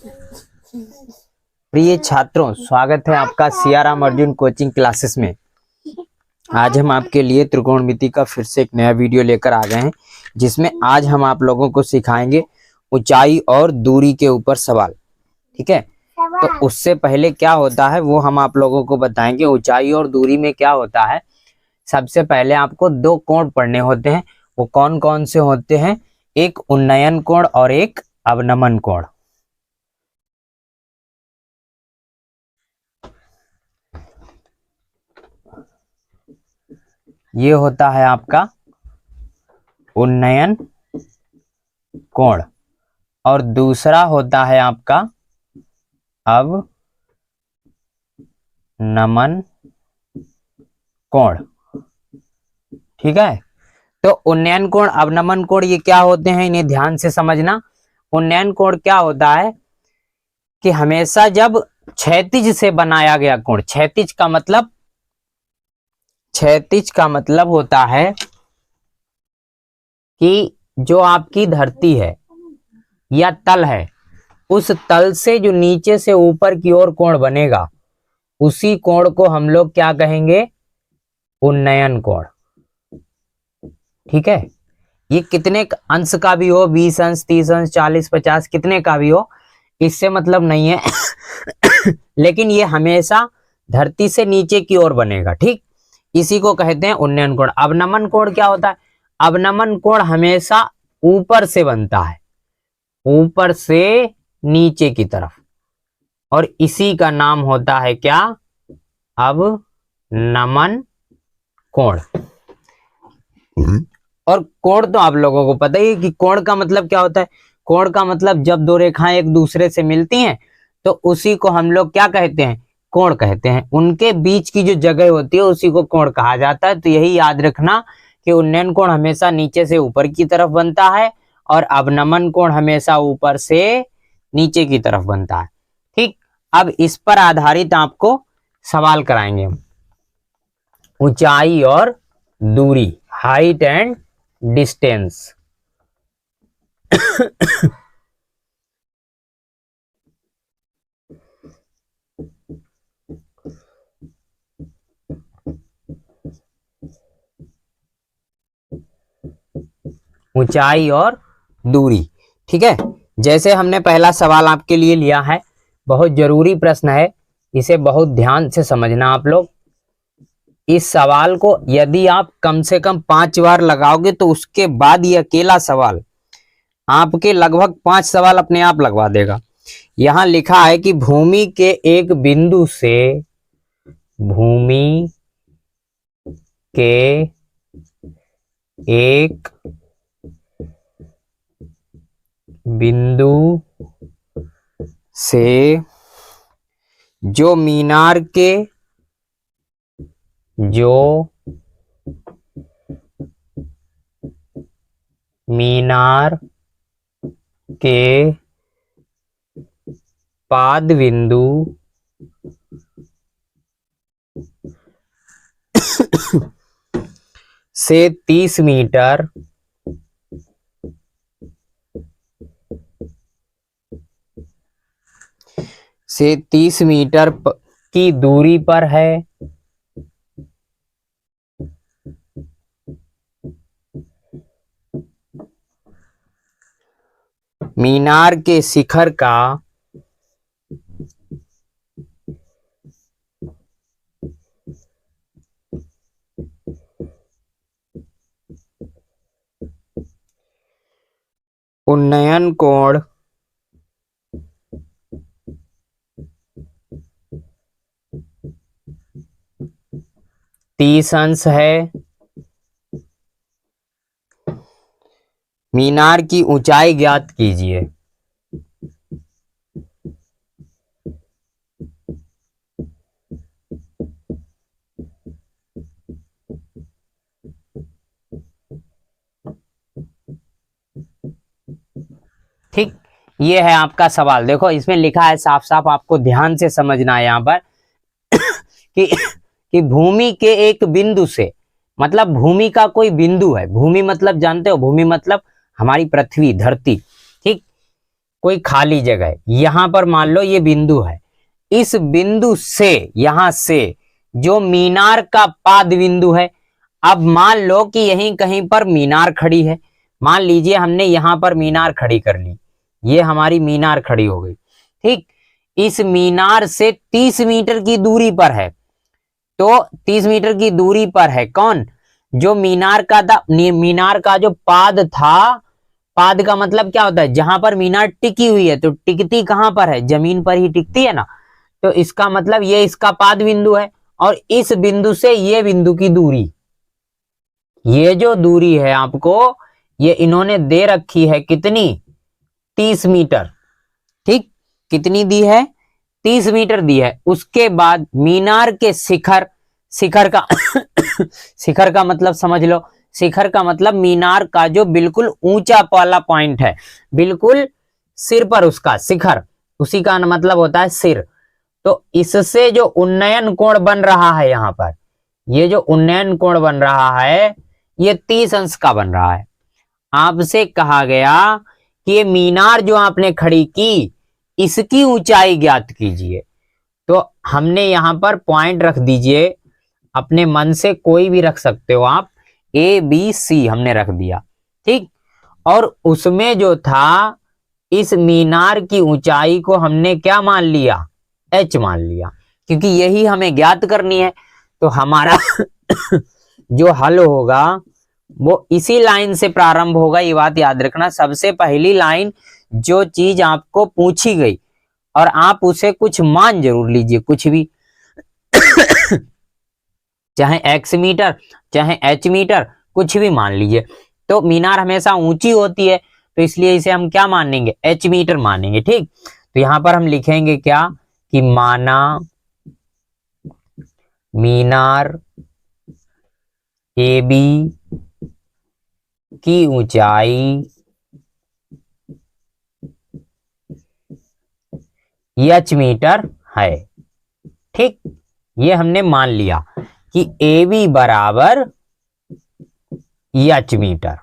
प्रिय छात्रों, स्वागत है आपका सियाराम अर्जुन कोचिंग क्लासेस में। आज हम आपके लिए त्रिकोणमिति का फिर से एक नया वीडियो लेकर आ गए हैं, जिसमें आज हम आप लोगों को सिखाएंगे ऊंचाई और दूरी के ऊपर सवाल। ठीक है, तो उससे पहले क्या होता है वो हम आप लोगों को बताएंगे। ऊंचाई और दूरी में क्या होता है, सबसे पहले आपको दो कोण पढ़ने होते हैं। वो कौन कौन से होते हैं? एक उन्नयन कोण और एक अवनमन कोण। ये होता है आपका उन्नयन कोण और दूसरा होता है आपका अवनमन कोण। ठीक है, तो उन्नयन कोण अवनमन कोण ये क्या होते हैं, इन्हें ध्यान से समझना। उन्नयन कोण क्या होता है कि हमेशा जब क्षैतिज से बनाया गया कोण, क्षैतिज का मतलब होता है कि जो आपकी धरती है या तल है, उस तल से जो नीचे से ऊपर की ओर कोण बनेगा, उसी कोण को हम लोग क्या कहेंगे? उन्नयन कोण। ठीक है, ये कितने अंश का भी हो, 20 अंश, 30 अंश, 40, 50, कितने का भी हो, इससे मतलब नहीं है लेकिन ये हमेशा धरती से नीचे की ओर बनेगा। ठीक, इसी को कहते हैं उन्नयन कोण। अवनमन कोण क्या होता है? अवनमन कोण हमेशा ऊपर से बनता है, ऊपर से नीचे की तरफ, और इसी का नाम होता है क्या? अवनमन कोण। और कोण तो आप लोगों को पता ही है कि कोण का मतलब क्या होता है। कोण का मतलब जब दो रेखाएं एक दूसरे से मिलती हैं तो उसी को हम लोग क्या कहते हैं? कोण कहते हैं। उनके बीच की जो जगह होती है उसी को कोण कहा जाता है। तो यही याद रखना कि उन्नयन कोण हमेशा नीचे से ऊपर की तरफ बनता है और अवनमन कोण हमेशा ऊपर से नीचे की तरफ बनता है। ठीक, अब इस पर आधारित आपको सवाल कराएंगे हम। ऊंचाई और दूरी, हाइट एंड डिस्टेंस। ऊंचाई और दूरी। ठीक है, जैसे हमने पहला सवाल आपके लिए लिया है, बहुत जरूरी प्रश्न है, इसे बहुत ध्यान से समझना आप लोग। इस सवाल को यदि आप कम से कम 5 बार लगाओगे तो उसके बाद ये अकेला सवाल आपके लगभग 5 सवाल अपने आप लगवा देगा। यहां लिखा है कि भूमि के एक बिंदु से, भूमि के एक बिंदु से जो मीनार के पाद बिंदु से 30 मीटर की दूरी पर है, मीनार के शिखर का उन्नयन कोण 30 अंश है। मीनार की ऊंचाई ज्ञात कीजिए। ठीक, ये है आपका सवाल। देखो इसमें लिखा है साफ साफ, आपको ध्यान से समझना है यहाँ पर कि भूमि के एक बिंदु से, मतलब भूमि का कोई बिंदु है। भूमि मतलब जानते हो, भूमि मतलब हमारी पृथ्वी, धरती। ठीक, कोई खाली जगह है, यहां पर मान लो ये बिंदु है, इस बिंदु से यहां से जो मीनार का पाद बिंदु है, अब मान लो कि यहीं कहीं पर मीनार खड़ी है, मान लीजिए हमने यहां पर मीनार खड़ी कर ली, ये हमारी मीनार खड़ी हो गई, ठीक। इस मीनार से 30 मीटर की दूरी पर है, तो 30 मीटर की दूरी पर है कौन, जो मीनार का था, मीनार का जो पाद था, पाद का मतलब क्या होता है, जहां पर मीनार टिकी हुई है, तो टिकती कहां पर है, जमीन पर ही टिकती है ना, तो इसका मतलब ये इसका पाद बिंदु है, और इस बिंदु से ये बिंदु की दूरी, ये जो दूरी है आपको, ये इन्होंने दे रखी है कितनी, 30 मीटर, ठीक। कितनी दी है, 30 मीटर दी है। उसके बाद मीनार के शिखर, शिखर का शिखर का मतलब समझ लो, शिखर का मतलब मीनार का जो बिल्कुल ऊंचा वाला पॉइंट है, बिल्कुल सिर पर उसका शिखर, उसी का मतलब होता है सिर। तो इससे जो उन्नयन कोण बन रहा है यहां पर, ये जो उन्नयन कोण बन रहा है, ये 30 अंश का बन रहा है। आपसे कहा गया कि ये मीनार जो आपने खड़ी की, इसकी ऊंचाई ज्ञात कीजिए। तो हमने यहां पर पॉइंट रख दीजिए, अपने मन से कोई भी रख सकते हो आप, ABC हमने रख दिया, ठीक। और उसमें जो था, इस मीनार की ऊंचाई को हमने क्या मान लिया, H मान लिया, क्योंकि यही हमें ज्ञात करनी है। तो हमारा जो हल होगा वो इसी लाइन से प्रारंभ होगा, ये बात याद रखना। सबसे पहली लाइन जो चीज आपको पूछी गई, और आप उसे कुछ मान जरूर लीजिए, कुछ भी चाहे x मीटर, चाहे h मीटर, कुछ भी मान लीजिए। तो मीनार हमेशा ऊंची होती है, तो इसलिए इसे हम क्या मानेंगे, h मीटर मानेंगे, ठीक। तो यहां पर हम लिखेंगे क्या, कि माना मीनार AB की ऊंचाई h मीटर है, ठीक। ये हमने मान लिया कि AB बराबर h मीटर।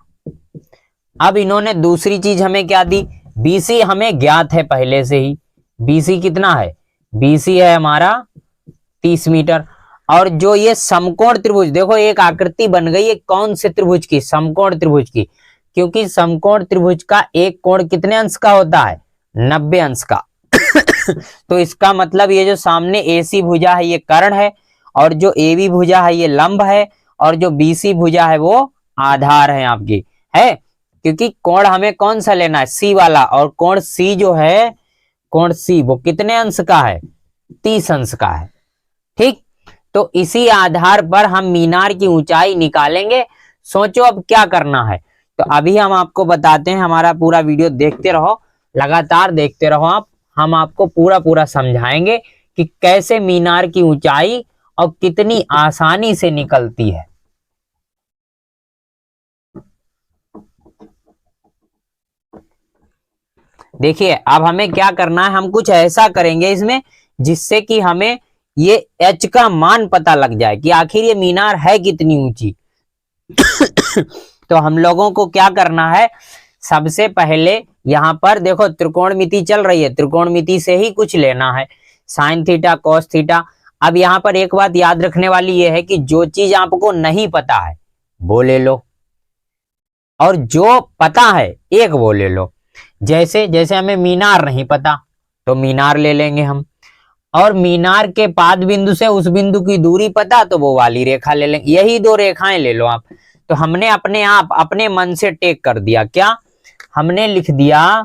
अब इन्होंने दूसरी चीज हमें क्या दी, BC हमें ज्ञात है पहले से ही, BC कितना है, BC है हमारा 30 मीटर। और जो ये समकोण त्रिभुज, देखो एक आकृति बन गई है, कौन से त्रिभुज की, समकोण त्रिभुज की, क्योंकि समकोण त्रिभुज का एक कोण कितने अंश का होता है, 90 अंश का। तो इसका मतलब ये जो सामने AC भुजा है ये कर्ण है, और जो AB भुजा है ये लंब है, और जो BC भुजा है वो आधार है आपकी, है। क्योंकि कोण हमें कौन सा लेना है, C वाला, और कोण C जो है, कोण C वो कितने अंश का है, 30 अंश का है, ठीक। तो इसी आधार पर हम मीनार की ऊंचाई निकालेंगे। सोचो अब क्या करना है, तो अभी हम आपको बताते हैं, हमारा पूरा वीडियो देखते रहो, लगातार देखते रहो आप, हम आपको पूरा पूरा समझाएंगे कि कैसे मीनार की ऊंचाई और कितनी आसानी से निकलती है। देखिए अब हमें क्या करना है, हम कुछ ऐसा करेंगे इसमें जिससे कि हमें ये H का मान पता लग जाए कि आखिर ये मीनार है कितनी ऊंची। तो हम लोगों को क्या करना है, सबसे पहले यहां पर देखो त्रिकोणमिति चल रही है, त्रिकोणमिति से ही कुछ लेना है, साइन थीटा कॉस थीटा। अब यहां पर एक बात याद रखने वाली ये है कि जो चीज आपको नहीं पता है वो ले लो, और जो पता है एक वो ले लो। जैसे जैसे हमें मीनार नहीं पता तो मीनार ले लेंगे हम, और मीनार के पाद बिंदु से उस बिंदु की दूरी पता तो वो वाली रेखा ले लेंगे, यही दो रेखाएं ले लो आप। तो हमने अपने आप अपने मन से टेक कर दिया, क्या हमने लिख दिया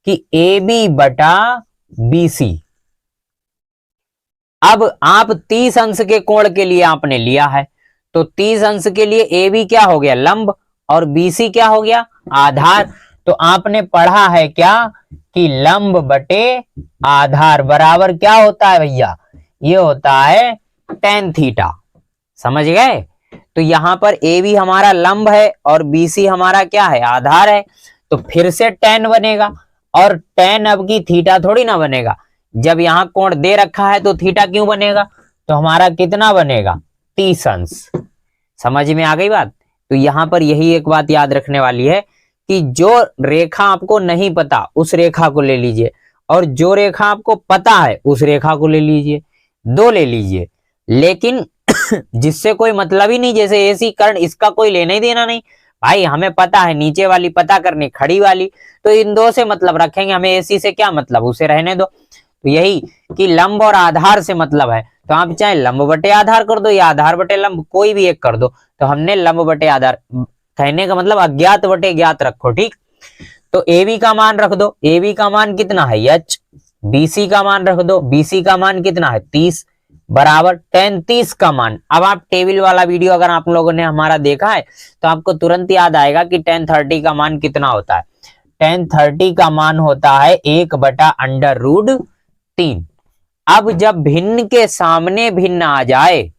कि AB बटा BC। अब आप 30 अंश के कोण के लिए आपने लिया है, तो 30 अंश के लिए AB क्या हो गया, लंब, और BC क्या हो गया, आधार। तो आपने पढ़ा है क्या कि लंब बटे आधार बराबर क्या होता है भैया, ये होता है tan थीटा। समझ गए। तो यहां पर AB हमारा लंब है और BC हमारा क्या है, आधार है, तो फिर से tan बनेगा, और tan अब की थीटा थोड़ी ना बनेगा, जब यहां कोण दे रखा है तो थीटा क्यों बनेगा, तो हमारा कितना बनेगा, 30 अंश। समझ में आ गई बात। तो यहां पर यही एक बात याद रखने वाली है कि जो रेखा आपको नहीं पता उस रेखा को ले लीजिए, और जो रेखा आपको पता है उस रेखा को ले लीजिए, दो ले लीजिए। लेकिन जिससे कोई मतलब ही नहीं, जैसे एसी कर्ण, इसका कोई लेना ही देना नहीं भाई, हमें पता है नीचे वाली पता करनी, खड़ी वाली, तो इन दो से मतलब रखेंगे, हमें एसी से क्या मतलब, उसे रहने दो। तो यही कि लंब और आधार से मतलब है, तो आप चाहे लंब बटे आधार कर दो या आधार बटे लंब, कोई भी एक कर दो। तो हमने लंब बटे आधार, कहने का मतलब अज्ञात बटे ज्ञात रखो, ठीक। तो ए बी का मान रख दो, ए बी का मान कितना है h, BC का मान रख दो, BC का मान कितना है 30, बराबर tan 30 का मान। अब आप टेबल वाला वीडियो अगर आप लोगों ने हमारा देखा है तो आपको तुरंत याद आएगा कि tan 30 का मान कितना होता है। tan 30 का मान होता है 1/√3। अब जब भिन्न के सामने भिन्न आ जाए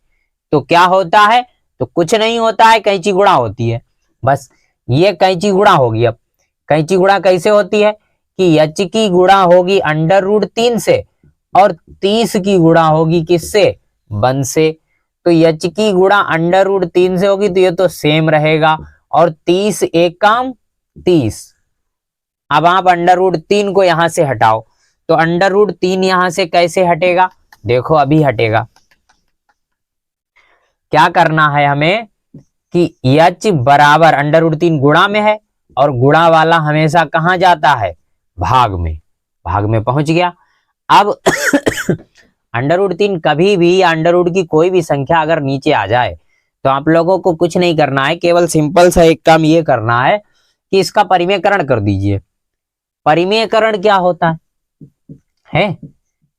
तो क्या होता है, तो कुछ नहीं होता है, कैंची गुणा होती है, बस ये कैंची गुणा होगी। अब कैंची गुणा कैसे होती है कि h की गुणा होगी √3 से और 30 की गुणा होगी किससे, 1 से। तो h की गुणा √3 से होगी तो ये तो सेम रहेगा, और 30 एक काम 30। अब आप √3 को यहां से हटाओ, तो √3 यहां से कैसे हटेगा, देखो अभी हटेगा। क्या करना है हमें कि h बराबर √3 गुणा में है, और गुणा वाला हमेशा कहां जाता है, भाग में, भाग में पहुंच गया। अब √3 कभी भी √ की कोई भी संख्या अगर नीचे आ जाए तो आप लोगों को कुछ नहीं करना है, केवल सिंपल सा एक काम ये करना है कि इसका परिमेयकरण कर दीजिए। परिमेयकरण क्या होता है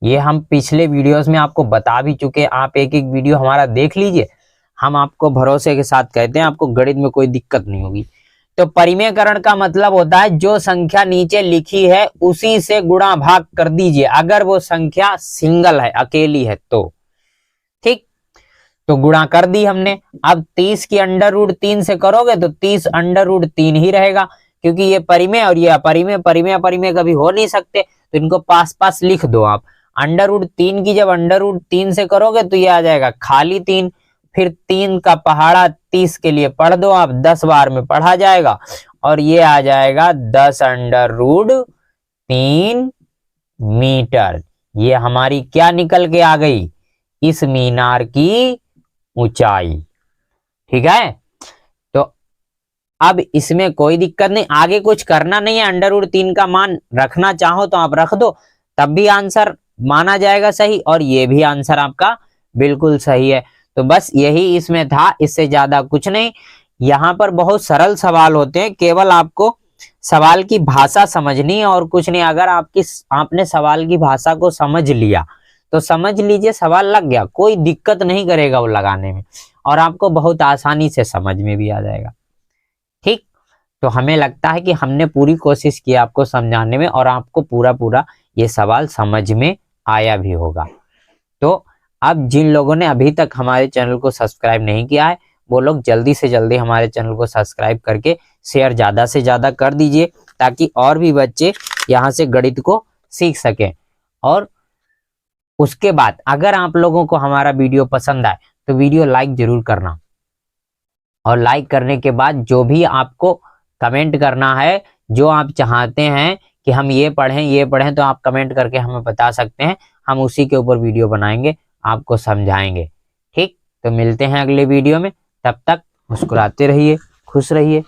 ये हम पिछले वीडियोस में आपको बता भी चुके, आप एक एक वीडियो हमारा देख लीजिए, हम आपको भरोसे के साथ कहते हैं आपको गणित में कोई दिक्कत नहीं होगी। तो परिमेयकरण का मतलब होता है जो संख्या नीचे लिखी है उसी से गुणा भाग कर दीजिए, अगर वो संख्या सिंगल है, अकेली है तो, ठीक। तो गुणा कर दी हमने। अब 30 की √3 से करोगे तो 30 √3 ही रहेगा, क्योंकि ये परिमेय और ये अपरिमेय, परिमेय अपरिमेय कभी हो नहीं सकते, तो इनको पास पास लिख दो आप। √3 की जब √3 से करोगे तो ये आ जाएगा खाली 3, फिर 3 का पहाड़ा 30 के लिए पढ़ दो आप, 10 बार में पढ़ा जाएगा, और ये आ जाएगा 10 √3 मीटर। ये हमारी क्या निकल के आ गई, इस मीनार की ऊंचाई, ठीक है। तो अब इसमें कोई दिक्कत नहीं, आगे कुछ करना नहीं है, √3 का मान रखना चाहो तो आप रख दो, तब भी आंसर माना जाएगा सही, और ये भी आंसर आपका बिल्कुल सही है। तो बस यही इसमें था, इससे ज्यादा कुछ नहीं। यहाँ पर बहुत सरल सवाल होते हैं, केवल आपको सवाल की भाषा समझनी है और कुछ नहीं। अगर आपने सवाल की भाषा को समझ लिया तो समझ लीजिए सवाल लग गया, कोई दिक्कत नहीं करेगा वो लगाने में, और आपको बहुत आसानी से समझ में भी आ जाएगा, ठीक। तो हमें लगता है कि हमने पूरी कोशिश की आपको समझाने में, और आपको पूरा ये सवाल समझ में आया भी होगा। तो अब जिन लोगों ने अभी तक हमारे चैनल को सब्सक्राइब नहीं किया है वो लोग जल्दी से जल्दी हमारे चैनल को सब्सक्राइब करके शेयर ज्यादा से ज्यादा कर दीजिए, ताकि और भी बच्चे यहाँ से गणित को सीख सकें। और उसके बाद अगर आप लोगों को हमारा वीडियो पसंद आए तो वीडियो लाइक जरूर करना, और लाइक करने के बाद जो भी आपको कमेंट करना है, जो आप चाहते हैं कि हम ये पढ़ें, तो आप कमेंट करके हमें बता सकते हैं, हम उसी के ऊपर वीडियो बनाएंगे, आपको समझाएंगे, ठीक। तो मिलते हैं अगले वीडियो में, तब तक मुस्कुराते रहिए, खुश रहिए।